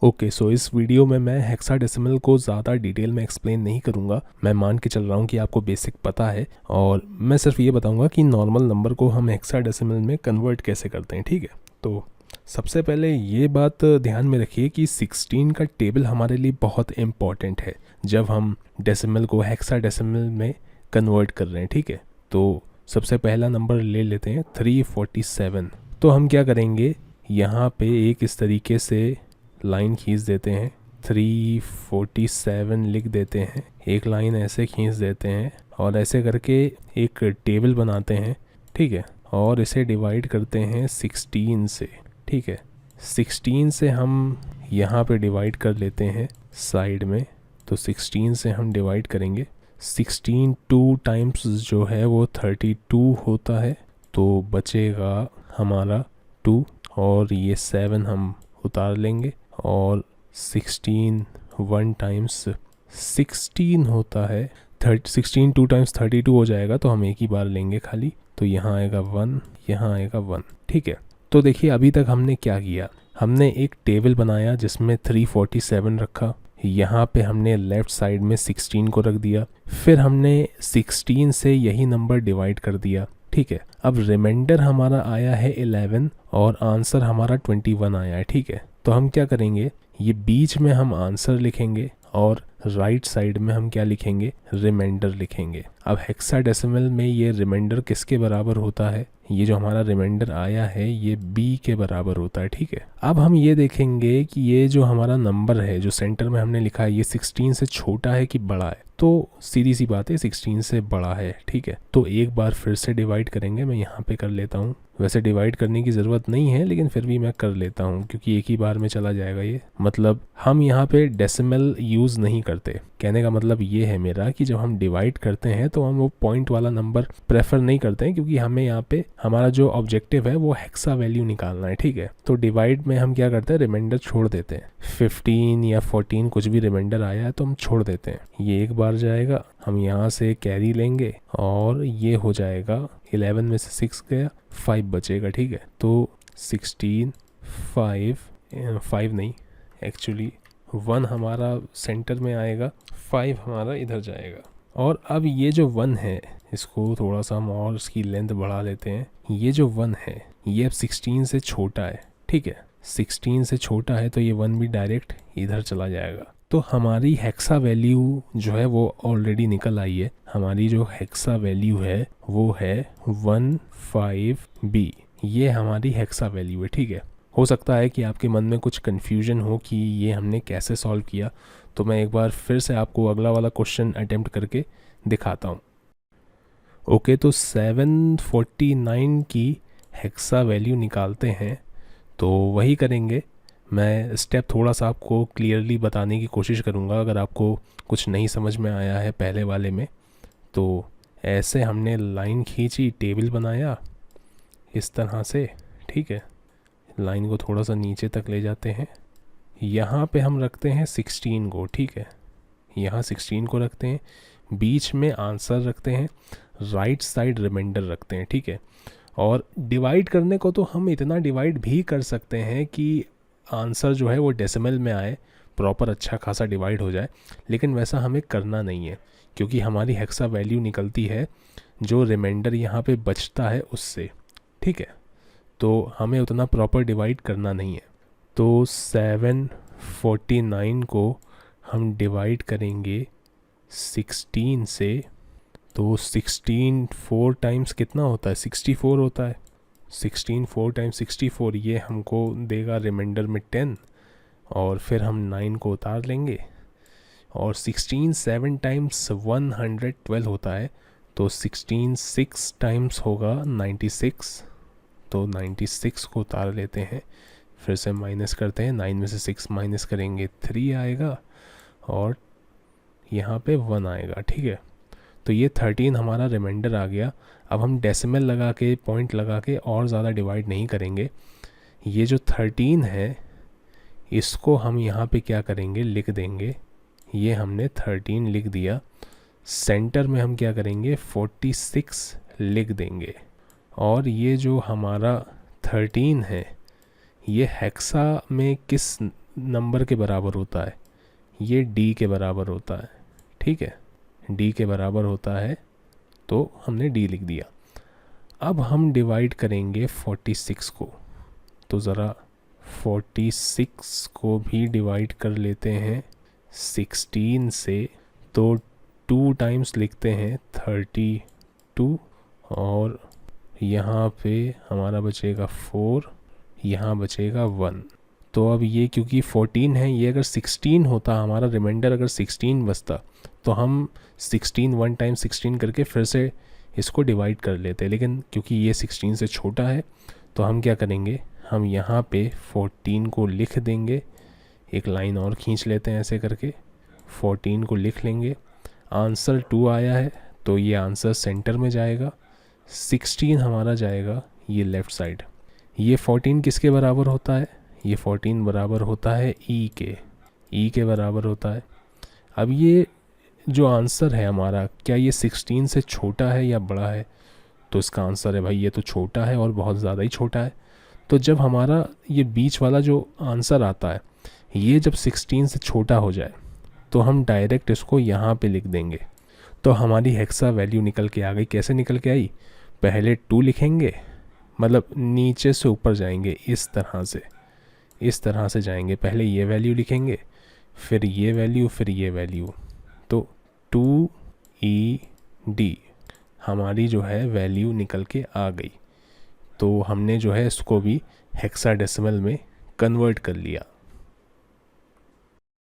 Okay so इस video में मैं हेक्साडेसिमल को ज़्यादा डिटेल में एक्सप्लेन नहीं करूँगा। मैं मान के चल रहा हूँ कि आपको बेसिक पता है और मैं सिर्फ ये बताऊँगा कि नॉर्मल नंबर को हम हेक्साडेसिमल में कन्वर्ट कैसे करते हैं। ठीक है, तो सबसे पहले ये बात ध्यान में रखिए कि 16 का टेबल हमारे लिए बहुत इम्पॉर्टेंट है जब हम डेसिमल को हेक्साडेसिमल में कन्वर्ट कर रहे हैं। ठीक है, तो सबसे पहला नंबर ले लेते हैं 347। तो हम क्या करेंगे, यहाँ पे एक इस तरीके से लाइन खींच देते हैं, 347 लिख देते हैं, एक लाइन ऐसे खींच देते हैं और ऐसे करके एक टेबल बनाते हैं। ठीक है, और इसे डिवाइड करते हैं 16 से। ठीक है, 16 से हम यहाँ पे डिवाइड कर लेते हैं साइड में, तो 16 से हम डिवाइड करेंगे। 16 2 टाइम्स जो है वो 32 होता है, तो बचेगा हमारा 2 और ये 7 हम उतार लेंगे और 16 1 टाइम्स 16 होता है, 16 2 टाइम्स 32 हो जाएगा, तो हम एक ही बार लेंगे खाली, तो यहाँ आएगा 1, यहाँ आएगा 1। ठीक है, तो देखिए अभी तक हमने क्या किया, हमने एक टेबल बनाया जिसमें 347 रखा, यहाँ पे हमने लेफ़्ट साइड में 16 को रख दिया, फिर हमने 16 से यही नंबर डिवाइड कर दिया। ठीक है, अब रिमाइंडर हमारा आया है 11 और आंसर हमारा 21 आया है। ठीक है, तो हम क्या करेंगे, ये बीच में हम आंसर लिखेंगे और राइट साइड में हम क्या लिखेंगे, रिमाइंडर लिखेंगे। अब हेक्साडेसिमल में ये रिमाइंडर किसके बराबर होता है, ये जो हमारा रिमाइंडर आया है ये b के बराबर होता है। ठीक है, अब हम ये देखेंगे कि ये जो हमारा नंबर है जो सेंटर में हमने लिखा है ये 16 से छोटा है कि बड़ा है, तो सीधी सी बात है 16 से बड़ा है। ठीक है, तो एक बार फिर से डिवाइड करेंगे, मैं यहाँ पे कर लेता हूँ, वैसे डिवाइड करने की ज़रूरत नहीं है लेकिन फिर भी मैं कर लेता हूँ क्योंकि एक ही बार में चला जाएगा ये, मतलब हम यहाँ पे डेसिमल यूज़ नहीं करते। कहने का मतलब ये है मेरा कि जब हम डिवाइड करते हैं तो हम वो पॉइंट वाला नंबर प्रेफर नहीं करते हैं, क्योंकि हमें यहाँ पे हमारा जो ऑब्जेक्टिव है वो हेक्सा वैल्यू निकालना है। ठीक है, तो डिवाइड में हम क्या करते हैं, रिमाइंडर छोड़ देते हैं, 15 या 14 कुछ भी रिमाइंडर आया है तो हम छोड़ देते हैं, ये एक बार जाएगा, हम यहाँ से कैरी लेंगे और ये हो जाएगा 11 में से 6 गया, 5 बचेगा। ठीक है, तो 16 5 नहीं एक्चुअली 1 हमारा सेंटर में आएगा, 5 हमारा इधर जाएगा। और अब ये जो 1 है इसको थोड़ा सा हम और इसकी लेंथ बढ़ा लेते हैं, ये जो 1 है ये अब 16 से छोटा है। ठीक है, 16 से छोटा है तो ये 1 भी डायरेक्ट इधर चला जाएगा, तो हमारी हेक्सा वैल्यू जो है वो ऑलरेडी निकल आई है। हमारी जो हेक्सा वैल्यू है वो है 15B, ये हमारी हेक्सा वैल्यू है। ठीक है, हो सकता है कि आपके मन में कुछ कन्फ्यूजन हो कि ये हमने कैसे सॉल्व किया, तो मैं एक बार फिर से आपको अगला वाला क्वेश्चन अटेम्प्ट करके दिखाता हूँ। ओके, तो 749 की हेक्सा वैल्यू निकालते हैं, तो वही करेंगे। मैं स्टेप थोड़ा सा आपको क्लियरली बताने की कोशिश करूँगा, अगर आपको कुछ नहीं समझ में आया है पहले वाले में। तो ऐसे हमने लाइन खींची, टेबल बनाया इस तरह से। ठीक है, लाइन को थोड़ा सा नीचे तक ले जाते हैं, यहाँ पे हम रखते हैं 16 को। ठीक है, यहाँ 16 को रखते हैं, बीच में आंसर रखते हैं, राइट साइड रिमाइंडर रखते हैं। ठीक है, और डिवाइड करने को तो हम इतना डिवाइड भी कर सकते हैं कि आंसर जो है वो डेसिमल में आए, प्रॉपर अच्छा खासा डिवाइड हो जाए, लेकिन वैसा हमें करना नहीं है क्योंकि हमारी हेक्सा वैल्यू निकलती है जो रिमाइंडर यहाँ पे बचता है उससे। ठीक है, तो हमें उतना प्रॉपर डिवाइड करना नहीं है। तो 749 को हम डिवाइड करेंगे 16 से, तो 16 4 टाइम्स कितना होता है, 64 होता है। 16 4 टाइम्स 64, ये हमको देगा रिमाइंडर में 10, और फिर हम 9 को उतार लेंगे, और 16 7 टाइम्स 112 होता है, तो 16 6 टाइम्स होगा 96, तो 96 को उतार लेते हैं, फिर से माइनस करते हैं, 9 में से 6 माइनस करेंगे 3 आएगा और यहाँ पे 1 आएगा। ठीक है, तो ये 13 हमारा रिमाइंडर आ गया। अब हम डेसिमल लगा के, पॉइंट लगा के और ज़्यादा डिवाइड नहीं करेंगे। ये जो 13 है इसको हम यहाँ पे क्या करेंगे, लिख देंगे, ये हमने 13 लिख दिया। सेंटर में हम क्या करेंगे, 46 लिख देंगे, और ये जो हमारा 13 है ये हेक्सा में किस नंबर के बराबर होता है, ये डी के बराबर होता है, ठीक है, डी के बराबर होता है, तो हमने डी लिख दिया। अब हम डिवाइड करेंगे 46 को, तो ज़रा 46 को भी डिवाइड कर लेते हैं 16 से, तो 2 टाइम्स लिखते हैं 32, और यहाँ पे हमारा बचेगा 4, यहाँ बचेगा 1। तो अब ये क्योंकि 14 है, ये अगर 16 होता, हमारा रिमाइंडर अगर 16 बचता, तो हम 16 1 टाइम 16 करके फिर से इसको डिवाइड कर लेते, लेकिन क्योंकि ये 16 से छोटा है, तो हम क्या करेंगे, हम यहाँ पे 14 को लिख देंगे, एक लाइन और खींच लेते हैं ऐसे करके, 14 को लिख लेंगे। आंसर 2 आया है, तो ये आंसर सेंटर में जाएगा, 16 हमारा जाएगा ये लेफ़्ट साइड। ये 14 किसके बराबर होता है, ये 14 बराबर होता है ई के बराबर होता है। अब ये जो आंसर है हमारा, क्या ये 16 से छोटा है या बड़ा है, तो इसका आंसर है भाई ये तो छोटा है और बहुत ज़्यादा ही छोटा है। तो जब हमारा ये बीच वाला जो आंसर आता है, ये जब 16 से छोटा हो जाए, तो हम डायरेक्ट इसको यहाँ पे लिख देंगे, तो हमारी हेक्सा वैल्यू निकल के आ गई। कैसे निकल के आई, पहले 2 लिखेंगे, मतलब नीचे से ऊपर जाएंगे, इस तरह से जाएंगे, पहले ये वैल्यू लिखेंगे, फिर ये वैल्यू, फिर ये वैल्यू, तो 2ED हमारी जो है वैल्यू निकल के आ गई। तो हमने जो है इसको भी हेक्साडेसिमल में कन्वर्ट कर लिया।